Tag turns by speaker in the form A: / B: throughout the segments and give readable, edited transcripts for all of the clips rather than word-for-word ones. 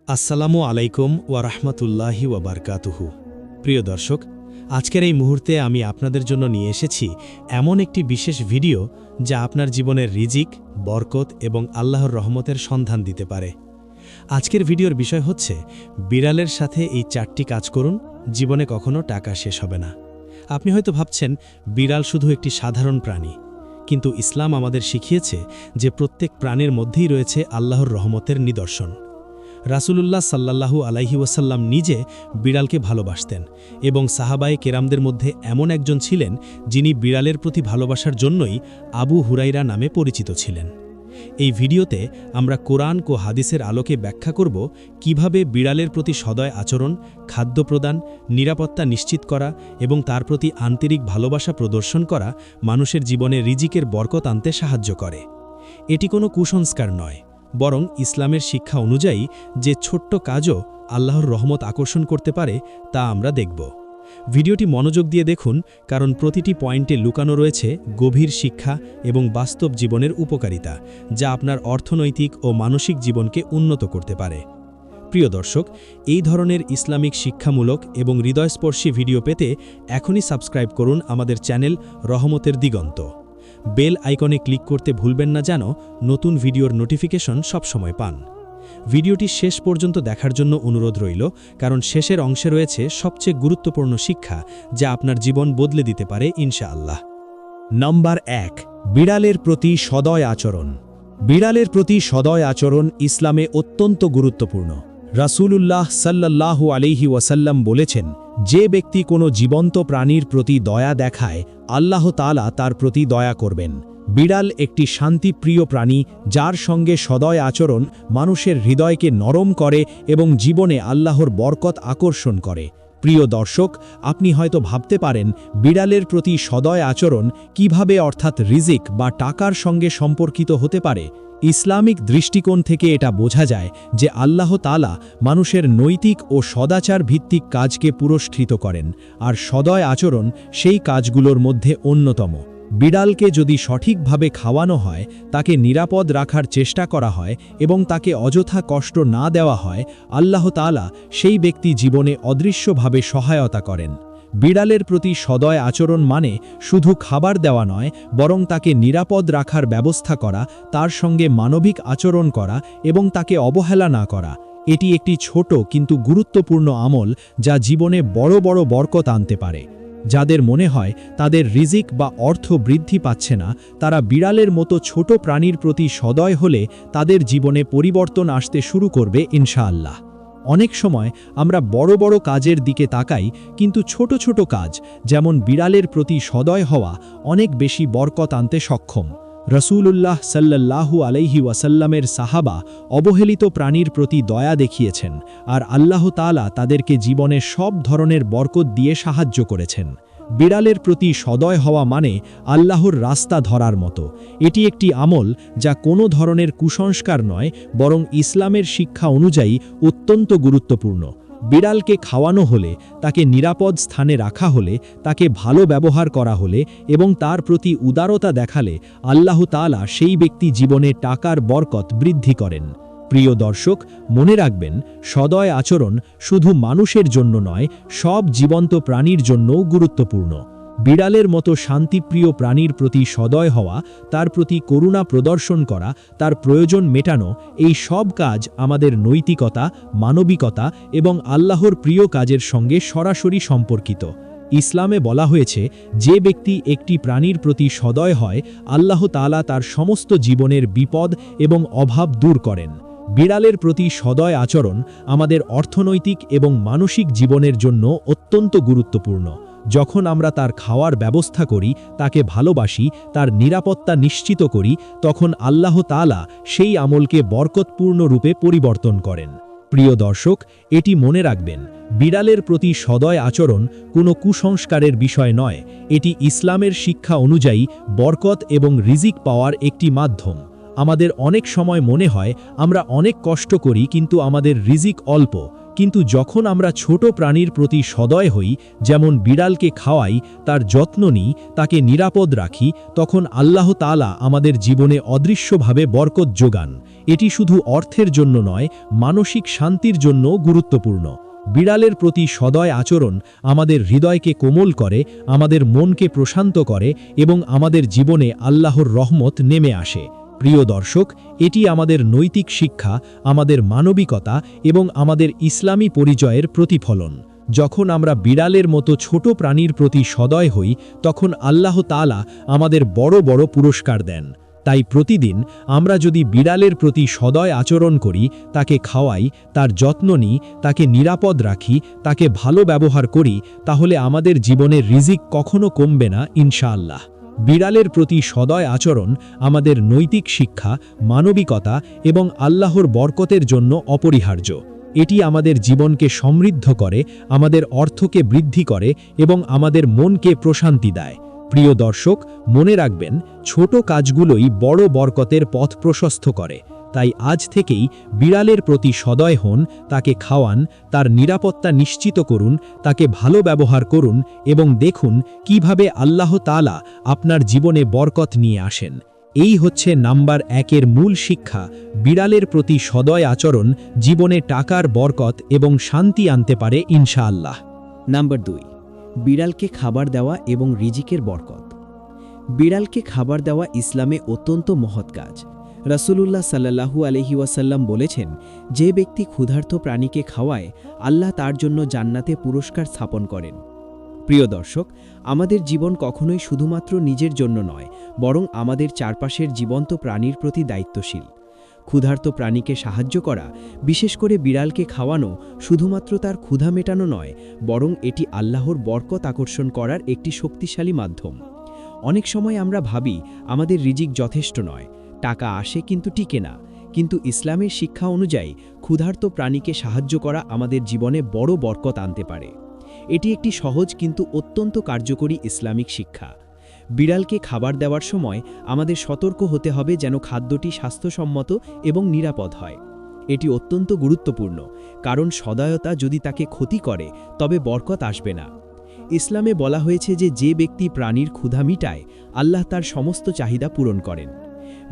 A: আসসালামু আলাইকুম ওয়ারাহমাতুল্লাহি ওয়াবারকাতুহু। প্রিয় দর্শক, আজকের এই মুহূর্তে আমি আপনাদের জন্য নিয়ে এসেছি এমন একটি বিশেষ ভিডিও যা আপনার জীবনের রিজিক, বরকত এবং আল্লাহর রহমতের সন্ধান দিতে পারে। আজকের ভিডিওর বিষয় হচ্ছে বিড়ালের সাথে এই 4টি কাজ করুন, জীবনে কখনো টাকা শেষ হবে না। আপনি হয়তো ভাবছেন বিড়াল শুধু একটি সাধারণ প্রাণী, কিন্তু ইসলাম আমাদের শিখিয়েছে যে প্রত্যেক প্রাণীর মধ্যেই রয়েছে আল্লাহর রহমতের নিদর্শন। রাসূলুল্লাহ সাল্লাল্লাহু আলাইহি ওয়াসাল্লাম নিজে বিড়ালকে ভালোবাসতেন এবং সাহাবায়ে কেরামদের মধ্যে এমন একজন ছিলেন যিনি বিড়ালের প্রতি ভালোবাসার জন্যই আবু হুরাইরা নামে পরিচিত ছিলেন। এই ভিডিওতে আমরা কোরআন ও হাদিসের আলোকে ব্যাখ্যা করব কিভাবে বিড়ালের প্রতি সদয় আচরণ, খাদ্য প্রদান, নিরাপত্তা নিশ্চিত করা এবং তার প্রতি আন্তরিক ভালোবাসা প্রদর্শন করা মানুষের জীবনে রিজিকের বরকত আনতে সাহায্য করে। এটি কোনো কুসংস্কার নয়, বরং ইসলামের শিক্ষা অনুযায়ী যে ছোট্ট কাজও আল্লাহর রহমত আকর্ষণ করতে পারে তা আমরা দেখব। ভিডিওটি মনোযোগ দিয়ে দেখুন, কারণ প্রতিটি পয়েন্টে লুকানো রয়েছে গভীর শিক্ষা এবং বাস্তব জীবনের উপকারিতা, যা আপনার অর্থনৈতিক ও মানসিক জীবনকে উন্নত করতে পারে। প্রিয় দর্শক, এই ধরনের ইসলামিক শিক্ষামূলক এবং হৃদয়স্পর্শী ভিডিও পেতে এখনই সাবস্ক্রাইব করুন আমাদের চ্যানেল রহমতের দিগন্ত। বেল আইকনে ক্লিক করতে ভুলবেন না যেন নতুন ভিডিওর নোটিফিকেশন সবসময় পান। ভিডিওটি শেষ পর্যন্ত দেখার জন্য অনুরোধ রইল, কারণ শেষের অংশে রয়েছে সবচেয়ে গুরুত্বপূর্ণ শিক্ষা যা আপনার জীবন বদলে দিতে পারে ইনশাআল্লাহ।
B: নম্বর 1, বিড়ালের প্রতি সদয় আচরণ। বিড়ালের প্রতি সদয় আচরণ ইসলামে অত্যন্ত গুরুত্বপূর্ণ। রাসূলুল্লাহ সাল্লাল্লাহু আলাইহি ওয়াসাল্লাম বলেছেন, যে ব্যক্তি কোনো জীবন্ত প্রাণীর প্রতি দয়া দেখায়, আল্লাহ তাআলা তার প্রতি দয়া করবেন। বিড়াল একটি শান্তিপ্রিয় প্রাণী, যার সঙ্গে সদয় আচরণ মানুষের হৃদয়কে নরম করে এবং জীবনে আল্লাহর বরকত আকর্ষণ করে। প্রিয় দর্শক, আপনি হয়তো ভাবতে পারেন বিড়ালের প্রতি সদয় আচরণ কিভাবে অর্থাৎ রিজিক বা টাকার সঙ্গে সম্পর্কিত হতে পারে। ইসলামিক দৃষ্টিকোণ থেকে এটা বোঝা যায় যে আল্লাহ তাআলা মানুষের নৈতিক ও সদাচার ভিত্তিক কাজকে পুরস্কৃত করেন, আর সদয় আচরণ সেই কাজগুলোর মধ্যে অন্যতম। বিড়ালকে যদি সঠিকভাবে খাওয়ানো হয়, তাকে নিরাপদ রাখার চেষ্টা করা হয় এবং তাকে অযথা কষ্ট না দেওয়া হয়, আল্লাহ তাআলা সেই ব্যক্তি জীবনে অদৃশ্যভাবে সহায়তা করেন। বিড়ালের প্রতি সদয় আচরণ মানে শুধু খাবার দেওয়া নয়, বরং তাকে নিরাপদ রাখার ব্যবস্থা করা, তার সঙ্গে মানবিক আচরণ করা এবং তাকে অবহেলা না করা। এটি একটি ছোট কিন্তু গুরুত্বপূর্ণ আমল যা জীবনে বড় বড় বরকত আনতে পারে। যাদের মনে হয় তাদের রিজিক বা অর্থ বৃদ্ধি পাচ্ছে না, তারা বিড়ালের মতো ছোট প্রাণীর প্রতি সদয় হলে তাদের জীবনে পরিবর্তন আসতে শুরু করবে ইনশাআল্লাহ। অনেক সময় আমরা বড় বড় কাজের দিকে তাকাই, কিন্তু ছোট ছোট কাজ যেমন বিড়ালের প্রতি সদয় হওয়া অনেক বেশি বরকত আনতে সক্ষম। রাসূলুল্লাহ সাল্লাল্লাহু আলাইহি ওয়াসাল্লামের সাহাবা অবহেলিত প্রাণীর প্রতি দয়া দেখিয়েছেন, আর আল্লাহ তাআলা তাদেরকে জীবনে সব ধরনের বরকত দিয়ে সাহায্য করেছেন। বিড়ালের প্রতি সদয় হওয়া মানে আল্লাহর রাস্তা ধরার মতো। এটি একটি আমল যা কোনো ধরনের কুসংস্কার নয়, বরং ইসলামের শিক্ষা অনুযায়ী অত্যন্ত গুরুত্বপূর্ণ। বিড়ালকে খাওয়ানো হলে, তাকে নিরাপদ স্থানে রাখা হলে, তাকে ভালো ব্যবহার করা হলে এবং তার প্রতি উদারতা দেখালে আল্লাহ তাআলা সেই ব্যক্তি জীবনে টাকার বরকত বৃদ্ধি করেন। প্রিয় দর্শক, মনে রাখবেন, সদয় আচরণ শুধু মানুষের জন্য নয়, সব জীবন্ত প্রাণীর জন্যও গুরুত্বপূর্ণ। বিড়ালের মতো শান্তিপ্রিয় প্রাণীর প্রতি সদয় হওয়া, তার প্রতি করুণা প্রদর্শন করা, তার প্রয়োজন মেটানো, এই সব কাজ আমাদের নৈতিকতা, মানবিকতা এবং আল্লাহর প্রিয় কাজের সঙ্গে সরাসরি সম্পর্কিত। ইসলামে বলা হয়েছে, যে ব্যক্তি একটি প্রাণীর প্রতি সদয় হয়, আল্লাহ তাআলা তার সমস্ত জীবনের বিপদ এবং অভাব দূর করেন। বিড়ালের প্রতি সদয় আচরণ আমাদের অর্থনৈতিক এবং মানসিক জীবনের জন্য অত্যন্ত গুরুত্বপূর্ণ। যখন আমরা তার খাওয়ার ব্যবস্থা করি, তাকে ভালোবাসি, তার নিরাপত্তা নিশ্চিত করি, তখন আল্লাহ তাআলা সেই আমলকে বরকতপূর্ণ রূপে পরিবর্তন করেন। প্রিয় দর্শক, এটি মনে রাখবেন, বিড়ালের প্রতি সদয় আচরণ কোনো কুসংস্কারের বিষয় নয়, এটি ইসলামের শিক্ষা অনুযায়ী বরকত এবং রিজিক পাওয়ার একটি মাধ্যম। আমাদের অনেক সময় মনে হয় আমরা অনেক কষ্ট করি কিন্তু আমাদের রিজিক অল্প, কিন্তু যখন আমরা ছোট প্রাণীর প্রতি সদয় হই, যেমন বিড়ালকে খাওয়াই, তার যত্ন নিই, তাকে নিরাপদ রাখি, তখন আল্লাহ তাআলা আমাদের জীবনে অদৃশ্যভাবে বরকত যোগান। এটি শুধু অর্থের জন্য নয়, মানসিক শান্তির জন্যও গুরুত্বপূর্ণ। বিড়ালের প্রতি সদয় আচরণ আমাদের হৃদয়কে কোমল করে, আমাদের মনকে প্রশান্ত করে এবং আমাদের জীবনে আল্লাহর রহমত নেমে আসে। প্রিয় দর্শক, এটি আমাদের নৈতিক শিক্ষা, আমাদের মানবিকতা এবং আমাদের ইসলামী পরিচয়ের প্রতিফলন। যখন আমরা বিড়ালের মতো ছোট প্রাণীর প্রতি সদয় হই, তখন আল্লাহ তাআলা আমাদের বড় বড় পুরস্কার দেন। তাই প্রতিদিন আমরা যদি বিড়ালের প্রতি সদয় আচরণ করি, তাকে খাওয়াই, তার যত্ন নিই, তাকে নিরাপদ রাখি, তাকে ভালো ব্যবহার করি, তাহলে আমাদের জীবনের রিজিক কখনো কমবে না ইনশাআল্লাহ। বিড়ালের প্রতি সদয় আচরণ আমাদের নৈতিক শিক্ষা, মানবিকতা এবং আল্লাহর বরকতের জন্য অপরিহার্য। এটি আমাদের জীবনকে সমৃদ্ধ করে, আমাদের অর্থকে বৃদ্ধি করে এবং আমাদের মনকে প্রশান্তি দেয়। প্রিয় দর্শক, মনে রাখবেন, ছোট কাজগুলোই বড় বরকতের পথ প্রশস্ত করে। তাই আজ থেকেই বিড়ালের প্রতি সদয় হন, তাকে খাওয়ান, তার নিরাপত্তা নিশ্চিত করুন, তাকে ভালো ব্যবহার করুন এবং দেখুন কিভাবে আল্লাহ তাআলা আপনার জীবনে বরকত নিয়ে আসেন। এই হচ্ছে নাম্বার 1 মূল শিক্ষা। বিড়ালের প্রতি সদয় আচরণ জীবনে টাকার বরকত এবং শান্তি আনতে পারে ইনশাআল্লাহ।
C: নাম্বার 2, বিড়ালকে খাবার দেওয়া এবং রিজিকের বরকত। বিড়ালকে খাবার দেওয়া ইসলামে অত্যন্ত মহৎ কাজ। রাসূলুল্লাহ সাল্লাল্লাহু আলাইহি ওয়াসাল্লাম বলেছেন, যে ব্যক্তি ক্ষুধার্ত প্রাণীকে খাওয়ায়, আল্লাহ তার জন্য জান্নাতে পুরস্কার স্থাপন করেন। প্রিয় দর্শক, আমাদের জীবন কখনোই শুধুমাত্র নিজের জন্য নয়, বরং আমাদের চারপাশের জীবন্ত প্রাণীর প্রতি দায়িত্বশীল। ক্ষুধার্ত প্রাণীকে সাহায্য করা, বিশেষ করে বিড়ালকে খাওয়ানো, শুধুমাত্র তার ক্ষুধা মেটানো নয়, বরং এটি আল্লাহর বরকত আকর্ষণ করার একটি শক্তিশালী মাধ্যম। অনেক সময় আমরা ভাবি আমাদের রিজিক যথেষ্ট নয়, টাকা আসে কিন্তু টিকে না। কিন্তু ইসলামের শিক্ষা অনুযায়ী ক্ষুধার্ত প্রাণীকে সাহায্য করা আমাদের জীবনে বড় বরকত আনতে পারে। এটি একটি সহজ কিন্তু অত্যন্ত কার্যকরী ইসলামিক শিক্ষা। বিড়ালকে খাবার দেওয়ার সময় আমাদের সতর্ক হতে হবে যেন খাদ্যটি স্বাস্থ্যসম্মত এবং নিরাপদ হয়। এটি অত্যন্ত গুরুত্বপূর্ণ, কারণ সদয়তা যদি তাকে ক্ষতি করে তবে বরকত আসবে না। ইসলামে বলা হয়েছে যে যে ব্যক্তি প্রাণীর ক্ষুধা মিটায়, আল্লাহ তার সমস্ত চাহিদা পূরণ করেন।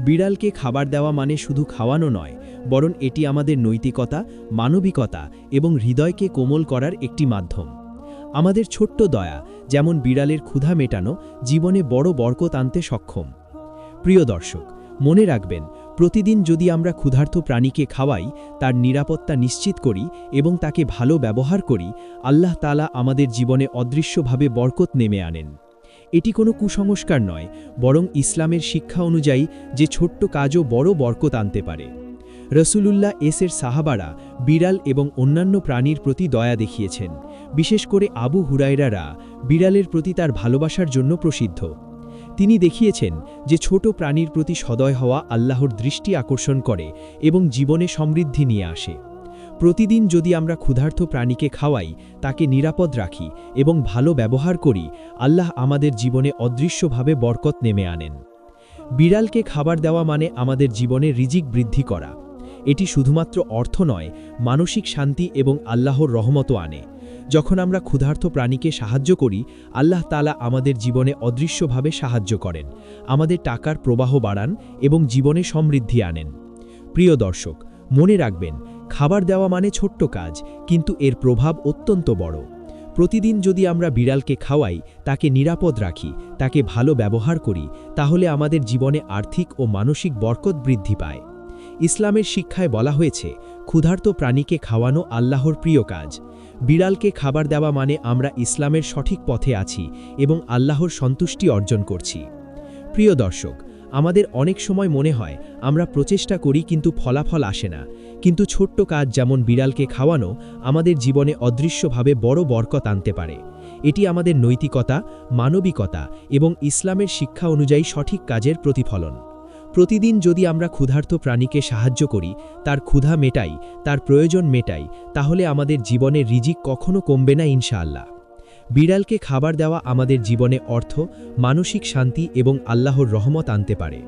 C: বিড়ালকে খাবার দেওয়া মানে শুধু খাওয়ানো নয়, বরং এটি আমাদের নৈতিকতা, মানবিকতা এবং হৃদয়কে কোমল করার একটি মাধ্যম। আমাদের ছোট্ট দয়া, যেমন বিড়ালের ক্ষুধা মেটানো, জীবনে বড় বরকত আনতে সক্ষম। প্রিয় দর্শক, মনে রাখবেন, প্রতিদিন যদি আমরা ক্ষুধার্ত প্রাণীকে খাওয়াই, তার নিরাপত্তা নিশ্চিত করি এবং তাকে ভালো ব্যবহার করি, আল্লাহ তাআলা আমাদের জীবনে অদৃশ্যভাবে বরকত নেমে আনেন। এটি কোনো কুসংস্কার নয়, বরং ইসলামের শিক্ষা অনুযায়ী যে ছোট্ট কাজও বড় বরকত আনতে পারে। রাসূলুল্লাহ এর সাহাবারা বিড়াল এবং অন্যান্য প্রাণীর প্রতি দয়া দেখিয়েছেন। বিশেষ করে আবু হুরায়রা বিড়ালের প্রতি তার ভালোবাসার জন্য প্রসিদ্ধ। তিনি দেখিয়েছেন যে ছোট প্রাণীর প্রতি সদয় হওয়া আল্লাহর দৃষ্টি আকর্ষণ করে এবং জীবনে সমৃদ্ধি নিয়ে আসে। প্রতিদিন যদি আমরা ক্ষুধার্ত প্রাণীকে খাওয়াই, তাকে নিরাপদ রাখি এবং ভালো ব্যবহার করি, আল্লাহ আমাদের জীবনে অদৃশ্যভাবে বরকত নেমে আনেন। বিড়ালকে খাবার দেওয়া মানে আমাদের জীবনে রিজিক বৃদ্ধি করা। এটি শুধুমাত্র অর্থ নয়, মানসিক শান্তি এবং আল্লাহর রহমতও আনে। যখন আমরা ক্ষুধার্ত প্রাণীকে সাহায্য করি, আল্লাহ তাআলা আমাদের জীবনে অদৃশ্যভাবে সাহায্য করেন, আমাদের টাকার প্রবাহ বাড়ান এবং জীবনে সমৃদ্ধি আনেন। প্রিয় দর্শক, মনে রাখবেন, খাবার দেওয়া মানে ছোট্ট কাজ, কিন্তু এর প্রভাব অত্যন্ত বড়। প্রতিদিন যদি আমরা বিড়ালকে খাওয়াই, তাকে নিরাপদ রাখি, তাকে ভালো ব্যবহার করি, তাহলে আমাদের জীবনে আর্থিক ও মানসিক বরকত বৃদ্ধি পায়। ইসলামের শিক্ষায় বলা হয়েছে, ক্ষুধার্ত প্রাণীকে খাওয়ানো আল্লাহর প্রিয় কাজ। বিড়ালকে খাবার দেওয়া মানে আমরা ইসলামের সঠিক পথে আছি এবং আল্লাহর সন্তুষ্টি অর্জন করছি। প্রিয় দর্শক, আমাদের অনেক সময় মনে হয় আমরা প্রচেষ্টা করি কিন্তু ফলাফল আসে না, কিন্তু ছোট্ট কাজ যেমন বিড়ালকে খাওয়ানো আমাদের জীবনে অদৃশ্যভাবে বড় বরকত আনতে পারে। এটি আমাদের নৈতিকতা, মানবিকতা এবং ইসলামের শিক্ষা অনুযায়ী সঠিক কাজের প্রতিফলন। প্রতিদিন যদি আমরা ক্ষুধার্ত প্রাণীকে সাহায্য করি, তার ক্ষুধা মেটাই, তার প্রয়োজন মেটাই, তাহলে আমাদের জীবনে রিজিক কখনো কমবে না ইনশাআল্লাহ। বিড়ালকে খাবার দেওয়া আমাদের জীবনে অর্থ, মানসিক শান্তি এবং আল্লাহর রহমত আনতে পারে।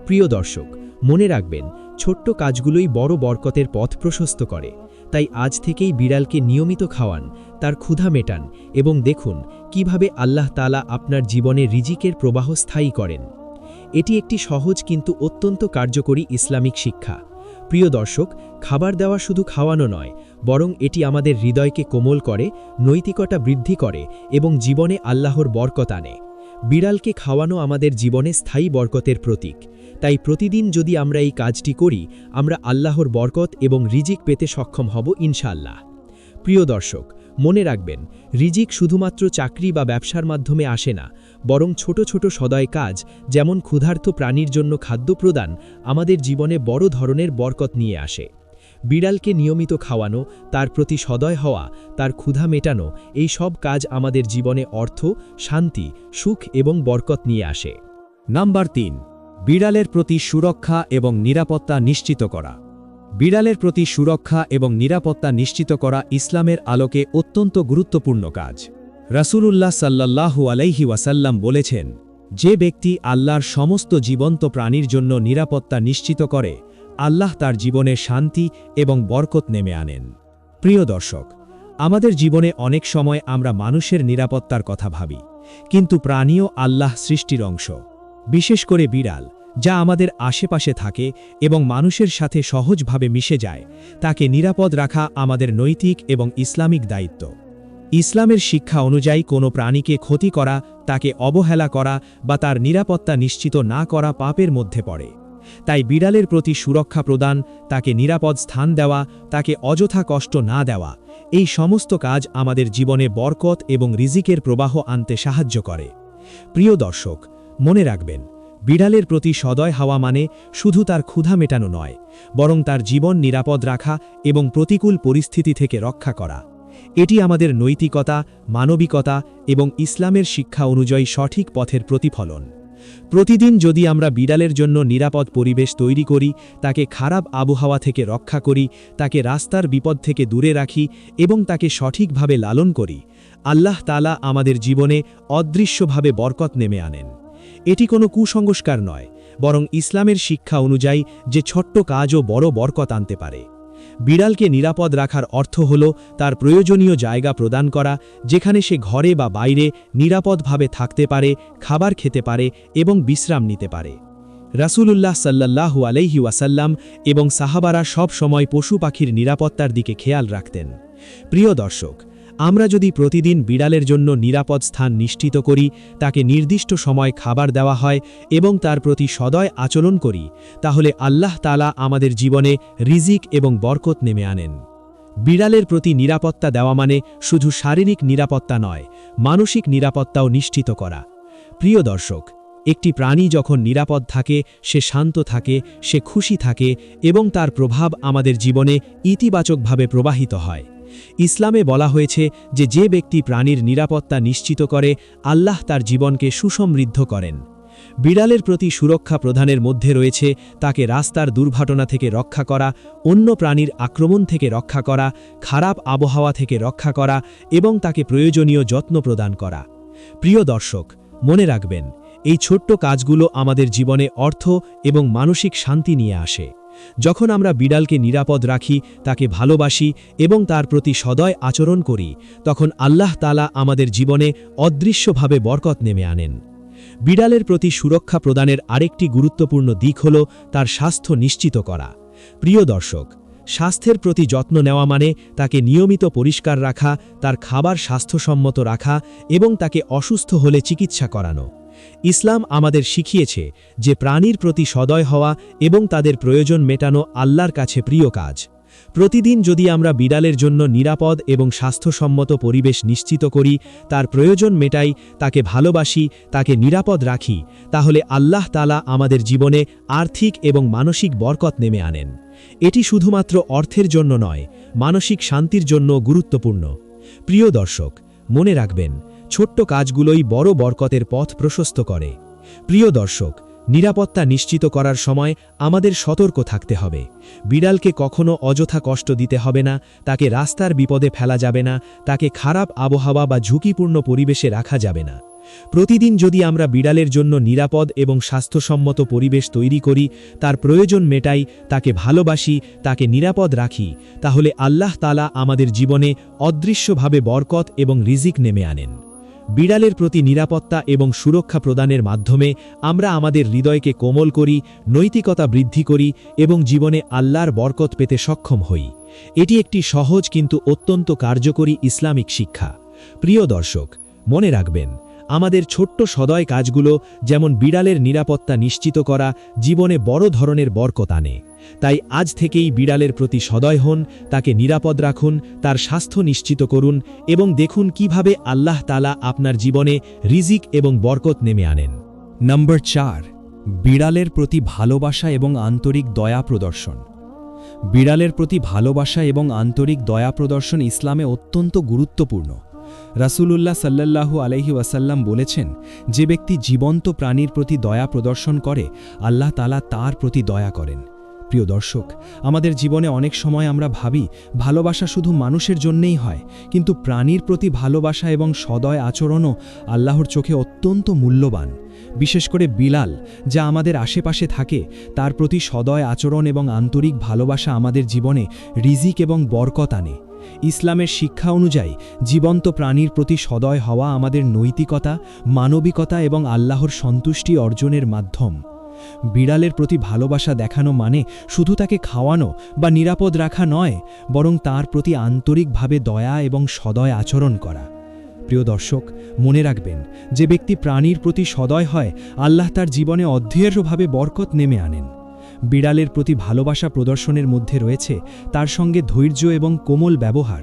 C: প্রিয় দর্শক, মনে রাখবেন, ছোট্ট কাজগুলোই বড় বরকতের পথ প্রশস্ত করে। তাই আজ থেকেই বিড়ালকে নিয়মিত খাওয়ান, তার ক্ষুধা মেটান এবং দেখুন কিভাবে আল্লাহ তাআলা আপনার জীবনে রিজিকের প্রবাহ স্থায়ী করেন। এটি একটি সহজ কিন্তু অত্যন্ত কার্যকরী ইসলামিক শিক্ষা। প্রিয় দর্শক, খাবার দেওয়া শুধু খাওয়ানো নয়, বরং এটি আমাদের হৃদয়কে কোমল করে, নৈতিকতা বৃদ্ধি করে এবং জীবনে আল্লাহর বরকত আনে। বিড়ালকে খাওয়ানো আমাদের জীবনে স্থায়ী বরকতের প্রতীক। তাই প্রতিদিন যদি আমরা এই কাজটি করি, আমরা আল্লাহর বরকত এবং রিজিক পেতে সক্ষম হব ইনশাআল্লাহ। প্রিয় দর্শক, মনে রাখবেন, রিজিক শুধুমাত্র চাকরি বা ব্যবসার মাধ্যমে আসে না, বরং ছোট ছোট সদয় কাজ, যেমন ক্ষুধার্ত প্রাণীর জন্য খাদ্য প্রদান, আমাদের জীবনে বড় ধরনের বরকত নিয়ে আসে। বিড়ালকে নিয়মিত খাওয়ানো, তার প্রতি সদয় হওয়া, তার ক্ষুধা মেটানো, এই সব কাজ আমাদের জীবনে অর্থ, শান্তি, সুখ এবং বরকত নিয়ে আসে।
B: নাম্বার 3, বিড়ালের প্রতি সুরক্ষা এবং নিরাপত্তা নিশ্চিত করা। বিড়ালের প্রতি সুরক্ষা এবং নিরাপত্তা নিশ্চিত করা ইসলামের আলোকে অত্যন্ত গুরুত্বপূর্ণ কাজ। রাসূলুল্লাহ সাল্লাল্লাহু আলাইহি ওয়াসাল্লাম বলেছেন, যে ব্যক্তি আল্লাহর সমস্ত জীবন্ত প্রাণীর জন্য নিরাপত্তা নিশ্চিত করে, আল্লাহ তার জীবনে শান্তি এবং বরকত নেমে আনেন। প্রিয় দর্শক, আমাদের জীবনে অনেক সময় আমরা মানুষের নিরাপত্তার কথা ভাবি, কিন্তু প্রাণীও আল্লাহ সৃষ্টির অংশ। বিশেষ করে বিড়াল, যা আমাদের আশেপাশে থাকে এবং মানুষের সাথে সহজভাবে মিশে যায়, তাকে নিরাপদ রাখা আমাদের নৈতিক এবং ইসলামিক দায়িত্ব। ইসলামের শিক্ষা অনুযায়ী কোনো প্রাণীকে ক্ষতি করা, তাকে অবহেলা করা বা তার নিরাপত্তা নিশ্চিত না করা পাপের মধ্যে পড়ে। তাই বিড়ালের প্রতি সুরক্ষা প্রদান, তাকে নিরাপদ স্থান দেওয়া, তাকে অযথা কষ্ট না দেওয়া, এই সমস্ত কাজ আমাদের জীবনে বরকত এবং রিজিকের প্রবাহ আনতে সাহায্য করে। প্রিয় দর্শক, মনে রাখবেন, বিড়ালের প্রতি সদয় হওয়া মানে শুধু তার ক্ষুধা মেটানো নয়, বরং তার জীবন নিরাপদ রাখা এবং প্রতিকূল পরিস্থিতি থেকে রক্ষা করা। এটি আমাদের নৈতিকতা, মানবিকতা এবং ইসলামের শিক্ষা অনুযায়ী সঠিক পথের প্রতিফলন। প্রতিদিন যদি আমরা বিড়ালের জন্য নিরাপদ পরিবেশ তৈরি করি, তাকে খারাপ আবহাওয়া থেকে রক্ষা করি, তাকে রাস্তার বিপদ থেকে দূরে রাখি এবং তাকে সঠিকভাবে লালন করি, আল্লাহ তাআলা আমাদের জীবনে অদৃশ্যভাবে বরকত নেমে আনেন। এটি কোনো কুসংস্কার নয়, বরং ইসলামের শিক্ষা অনুযায়ী যে ছোট্ট কাজও বড় বরকত আনতে পারে। বিড়ালকে নিরাপদ রাখার অর্থ হল তার প্রয়োজনীয় জায়গা প্রদান করা, যেখানে সে ঘরে বা বাইরে নিরাপদভাবে থাকতে পারে, খাবার খেতে পারে এবং বিশ্রাম নিতে পারে। রাসূলুল্লাহ সাল্লাল্লাহু আলাইহি ওয়াসাল্লাম এবং সাহাবারা সব সময় পশু পাখির নিরাপত্তার দিকে খেয়াল রাখতেন। প্রিয় দর্শক, আমরা যদি প্রতিদিন বিড়ালের জন্য নিরাপদ স্থান নিশ্চিত করি, তাকে নির্দিষ্ট সময় খাবার দেওয়া হয় এবং তার প্রতি সদয় আচরণ করি, তাহলে আল্লাহ তাআলা আমাদের জীবনে রিজিক এবং বরকত নেমে আনেন। বিড়ালের প্রতি নিরাপত্তা দেওয়া মানে শুধু শারীরিক নিরাপত্তা নয়, মানসিক নিরাপত্তাও নিশ্চিত করা। প্রিয় দর্শক, একটি প্রাণী যখন নিরাপদ থাকে, সে শান্ত থাকে, সে খুশি থাকে এবং তার প্রভাব আমাদের জীবনে ইতিবাচকভাবে প্রবাহিত হয়। ইসলামে বলা হয়েছে যে ব্যক্তি প্রাণীর নিরাপত্তা নিশ্চিত করে, আল্লাহ তার জীবনকে সুসমৃদ্ধ করেন। বিড়ালের প্রতি সুরক্ষা প্রদানের মধ্যে রয়েছে তাকে রাস্তার দুর্ঘটনা থেকে রক্ষা করা, অন্য প্রাণীর আক্রমণ থেকে রক্ষা করা, খারাপ আবহাওয়া থেকে রক্ষা করা এবং তাকে প্রয়োজনীয় যত্ন প্রদান করা। প্রিয় দর্শক, মনে রাখবেন, এই ছোট্ট কাজগুলো আমাদের জীবনে অর্থ এবং মানসিক শান্তি নিয়ে আসে। যখন আমরা বিড়ালকে নিরাপদ রাখি, তাকে ভালোবাসি এবং তার প্রতি সদয় আচরণ করি, তখন আল্লাহ তাআলা আমাদের জীবনে অদৃশ্যভাবে বরকত নেমে আনেন। বিড়ালের প্রতি সুরক্ষা প্রদানের আরেকটি গুরুত্বপূর্ণ দিক হল তার স্বাস্থ্য নিশ্চিত করা। প্রিয় দর্শক, স্বাস্থ্যের প্রতি যত্ন নেওয়া মানে তাকে নিয়মিত পরিষ্কার রাখা, তার খাবার স্বাস্থ্যসম্মত রাখা এবং তাকে অসুস্থ হলে চিকিৎসা করানো। ইসলাম আমাদের শিখিয়েছে যে প্রাণীর প্রতি সদয় হওয়া এবং তাদের প্রয়োজন মেটানো আল্লাহর কাছে প্রিয় কাজ। প্রতিদিন যদি আমরা বিড়ালের জন্য নিরাপদ এবং স্বাস্থ্যসম্মত পরিবেশ নিশ্চিত করি, তার প্রয়োজন মেটাই, তাকে ভালোবাসি, তাকে নিরাপদ রাখি, তাহলে আল্লাহ তাআলা আমাদের জীবনে আর্থিক এবং মানসিক বরকত নেমে আনেন। এটি শুধুমাত্র অর্থের জন্য নয়, মানসিক শান্তির জন্য গুরুত্বপূর্ণ। প্রিয় দর্শক, মনে রাখবেন, ছোট্ট কাজগুলোই বড় বরকতের পথ প্রশস্ত করে। প্রিয় দর্শক, নিরাপত্তা নিশ্চিত করার সময় আমাদের সতর্ক থাকতে হবে। বিড়ালকে কখনো অযথা কষ্ট দিতে হবে না, তাকে রাস্তার বিপদে ফেলা যাবে না, তাকে খারাপ আবহাওয়া বা ঝুঁকিপূর্ণ পরিবেশে রাখা যাবে না। প্রতিদিন যদি আমরা বিড়ালের জন্য নিরাপদ এবং স্বাস্থ্যসম্মত পরিবেশ তৈরি করি, তার প্রয়োজন মেটাই, তাকে ভালোবাসি, তাকে নিরাপদ রাখি, তাহলে আল্লাহ তাআলা আমাদের জীবনে অদৃশ্যভাবে বরকত এবং রিজিক নেমে আনেন। বিড়ালের প্রতি নিরাপত্তা এবং সুরক্ষা প্রদানের মাধ্যমে আমরা আমাদের হৃদয়কে কোমল করি, নৈতিকতা বৃদ্ধি করি এবং জীবনে আল্লাহর বরকত পেতে সক্ষম হই। এটি একটি সহজ কিন্তু অত্যন্ত কার্যকরী ইসলামিক শিক্ষা। প্রিয় দর্শক, মনে রাখবেন, আমাদের ছোট্ট সদয় কাজগুলো যেমন বিড়ালের নিরাপত্তা নিশ্চিত করা জীবনে বড় ধরনের বরকত আনে। তাই আজ থেকেই বিড়ালের প্রতি সদয় হন, তাকে নিরাপদ রাখুন, তার স্বাস্থ্য নিশ্চিত করুন এবং দেখুন কিভাবে আল্লাহ তাআলা আপনার জীবনে রিজিক এবং বরকত নেমে আনেন।
D: নম্বর 4, বিড়ালের প্রতি ভালোবাসা এবং আন্তরিক দয়া প্রদর্শন। বিড়ালের প্রতি ভালোবাসা এবং আন্তরিক দয়া প্রদর্শন ইসলামে অত্যন্ত গুরুত্বপূর্ণ। রাসূলুল্লাহ সাল্লাল্লাহু আলাইহি ওয়াসাল্লাম বলেছেন, যে ব্যক্তি জীবন্ত প্রাণীর প্রতি দয়া প্রদর্শন করে আল্লাহ তাআলা তার প্রতি দয়া করেন। প্রিয় দর্শক, আমাদের জীবনে অনেক সময় আমরা ভাবি ভালোবাসা শুধু মানুষের জন্যেই হয়, কিন্তু প্রাণীর প্রতি ভালোবাসা এবং সদয় আচরণও আল্লাহর চোখে অত্যন্ত মূল্যবান। বিশেষ করে বিলাল, যা আমাদের আশেপাশে থাকে, তার প্রতি সদয় আচরণ এবং আন্তরিক ভালোবাসা আমাদের জীবনে রিজিক এবং বরকত আনে। ইসলামের শিক্ষা অনুযায়ী জীবন্ত প্রাণীর প্রতি সদয় হওয়া আমাদের নৈতিকতা, মানবিকতা এবং আল্লাহর সন্তুষ্টি অর্জনের মাধ্যম। বিড়ালের প্রতি ভালোবাসা দেখানো মানে শুধু তাকে খাওয়ানো বা নিরাপদ রাখা নয়, বরং তার প্রতি আন্তরিকভাবে দয়া এবং সদয় আচরণ করা। প্রিয় দর্শক, মনে রাখবেন, যে ব্যক্তি প্রাণীর প্রতি সদয় হয় আল্লাহ তার জীবনে অধ্যেয়ভাবে বরকত নেমে আনেন। বিড়ালের প্রতি ভালোবাসা প্রদর্শনের মধ্যে রয়েছে তার সঙ্গে ধৈর্য এবং কোমল ব্যবহার।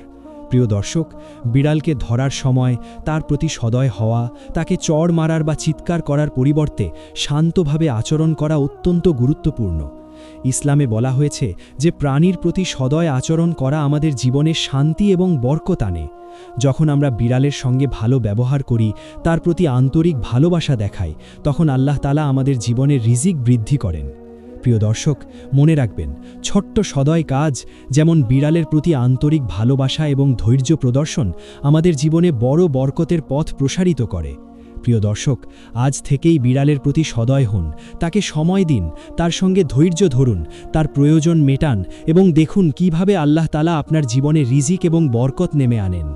D: প্রিয় দর্শক, বিড়ালকে ধরার সময় তার প্রতি সদয় হওয়া, তাকে চড় মারার বা চিৎকার করার পরিবর্তে শান্তভাবে আচরণ করা অত্যন্ত গুরুত্বপূর্ণ। ইসলামে বলা হয়েছে যে প্রাণীর প্রতি সদয় আচরণ করা আমাদের জীবনে শান্তি এবং বরকত আনে। যখন আমরা বিড়ালের সঙ্গে ভালো ব্যবহার করি, তার প্রতি আন্তরিক ভালোবাসা দেখাই, তখন আল্লাহ তাআলা আমাদের জীবনে রিজিক বৃদ্ধি করেন। প্রিয় দর্শক, মনে রাখবেন, ছোট্ট সদয় কাজ যেমন বিড়ালের প্রতি আন্তরিক ভালোবাসা এবং ধৈর্য প্রদর্শন আমাদের জীবনে বড় বরকতের পথ প্রসারিত করে। প্রিয় দর্শক, আজ থেকেই বিড়ালের প্রতি সদয় হন, তাকে সময় দিন, তার সঙ্গে ধৈর্য ধরুন, তার প্রয়োজন মেটান এবং দেখুন কিভাবে আল্লাহ তাআলা আপনার জীবনে রিজিক এবং বরকত নেমে আনেন।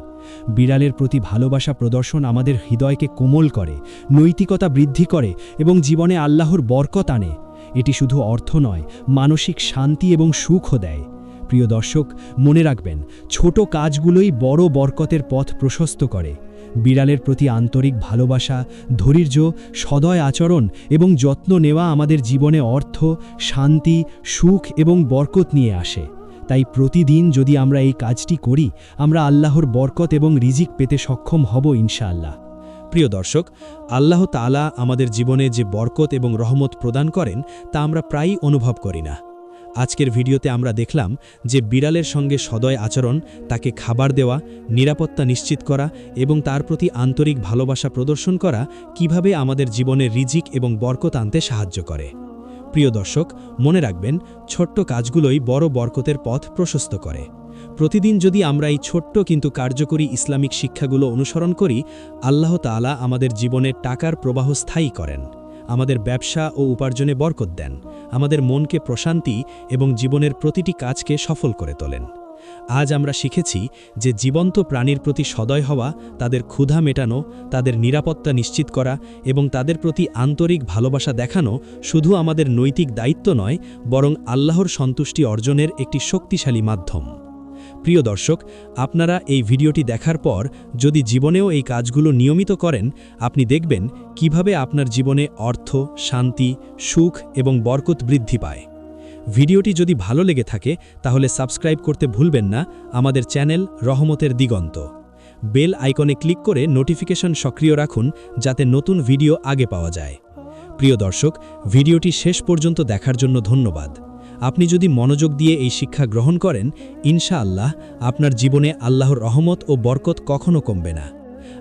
D: বিড়ালের প্রতি ভালোবাসা প্রদর্শন আমাদের হৃদয়কে কোমল করে, নৈতিকতা বৃদ্ধি করে এবং জীবনে আল্লাহর বরকত আনে। এটি শুধু অর্থ নয়, মানসিক শান্তি এবং সুখও দেয়। প্রিয় দর্শক, মনে রাখবেন, ছোট কাজগুলোই বড় বরকতের পথ প্রশস্ত করে। বিড়ালের প্রতি আন্তরিক ভালোবাসা, ধৈর্য, সদয় আচরণ এবং যত্ন নেওয়া আমাদের জীবনে অর্থ, শান্তি, সুখ এবং বরকত নিয়ে আসে। তাই প্রতিদিন যদি আমরা এই কাজটি করি, আমরা আল্লাহর বরকত এবং রিজিক পেতে সক্ষম হব ইনশাআল্লাহ।
A: প্রিয় দর্শক, আল্লাহ তাআলা আমাদের জীবনে যে বরকত এবং রহমত প্রদান করেন তা আমরা প্রায়ই অনুভব করি না। আজকের ভিডিওতে আমরা দেখলাম যে বিড়ালের সঙ্গে সদয় আচরণ, তাকে খাবার দেওয়া, নিরাপত্তা নিশ্চিত করা এবং তার প্রতি আন্তরিক ভালোবাসা প্রদর্শন করা কিভাবে আমাদের জীবনে রিজিক এবং বরকত আনতে সাহায্য করে। প্রিয় দর্শক, মনে রাখবেন, ছোট্ট কাজগুলোই বড় বরকতের পথ প্রশস্ত করে। প্রতিদিন যদি আমরা এই ছোট্ট কিন্তু কার্যকরী ইসলামিক শিক্ষাগুলো অনুসরণ করি, আল্লাহ তাআলা আমাদের জীবনে টাকার প্রবাহ স্থায়ী করেন, আমাদের ব্যবসা ও উপার্জনে বরকত দেন, আমাদের মনকে প্রশান্তি এবং জীবনের প্রতিটি কাজকে সফল করে তোলেন। আজ আমরা শিখেছি যে জীবন্ত প্রাণীর প্রতি সদয় হওয়া, তাদের ক্ষুধা মেটানো, তাদের নিরাপত্তা নিশ্চিত করা এবং তাদের প্রতি আন্তরিক ভালোবাসা দেখানো শুধু আমাদের নৈতিক দায়িত্ব নয়, বরং আল্লাহর সন্তুষ্টি অর্জনের একটি শক্তিশালী মাধ্যম। প্রিয় দর্শক, আপনারা এই ভিডিওটি দেখার পর যদি জীবনেও এই কাজগুলো নিয়মিত করেন, আপনি দেখবেন কিভাবে আপনার জীবনে অর্থ, শান্তি, সুখ এবং বরকত বৃদ্ধি পায়। ভিডিওটি যদি ভালো লেগে থাকে তাহলে সাবস্ক্রাইব করতে ভুলবেন না আমাদের চ্যানেল রহমতের দিগন্ত। বেল আইকনে ক্লিক করে নোটিফিকেশন সক্রিয় রাখুন যাতে নতুন ভিডিও আগে পাওয়া যায়। প্রিয় দর্শক, ভিডিওটি শেষ পর্যন্ত দেখার জন্য ধন্যবাদ। আপনি যদি মনোযোগ দিয়ে এই শিক্ষা গ্রহণ করেন, ইনশাআল্লাহ আপনার জীবনে আল্লাহর রহমত ও বরকত কখনো কমবে না।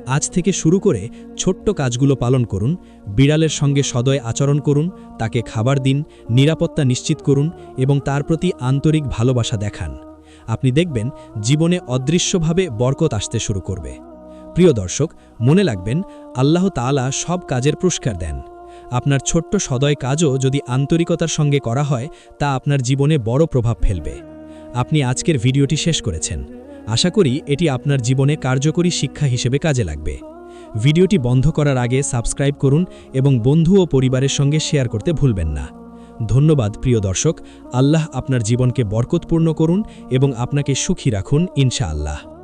A: আজ থেকে শুরু করে ছোট্ট কাজগুলো পালন করুন, বিড়ালের সঙ্গে সদয় আচরণ করুন, তাকে খাবার দিন, নিরাপত্তা নিশ্চিত করুন এবং তার প্রতি আন্তরিক ভালোবাসা দেখান। আপনি দেখবেন জীবনে অদৃশ্যভাবে বরকত আসতে শুরু করবে। প্রিয় দর্শক, মনে রাখবেন, আল্লাহ তাআলা সব কাজের পুরস্কার দেন। আপনার ছোট্ট সদয় কাজও যদি আন্তরিকতার সঙ্গে করা হয়, তা আপনার জীবনে বড় প্রভাব ফেলবে। আপনি আজকের ভিডিওটি শেষ করেছেন। আশা করি এটি আপনার জীবনে কার্যকরী শিক্ষা হিসেবে কাজে লাগবে। ভিডিওটি বন্ধ করার আগে সাবস্ক্রাইব করুন এবং বন্ধু ও পরিবারের সঙ্গে শেয়ার করতে ভুলবেন না। ধন্যবাদ প্রিয় দর্শক। আল্লাহ আপনার জীবনকে বরকতপূর্ণ করুন এবং আপনাকে সুখী রাখুন ইনশাআল্লাহ।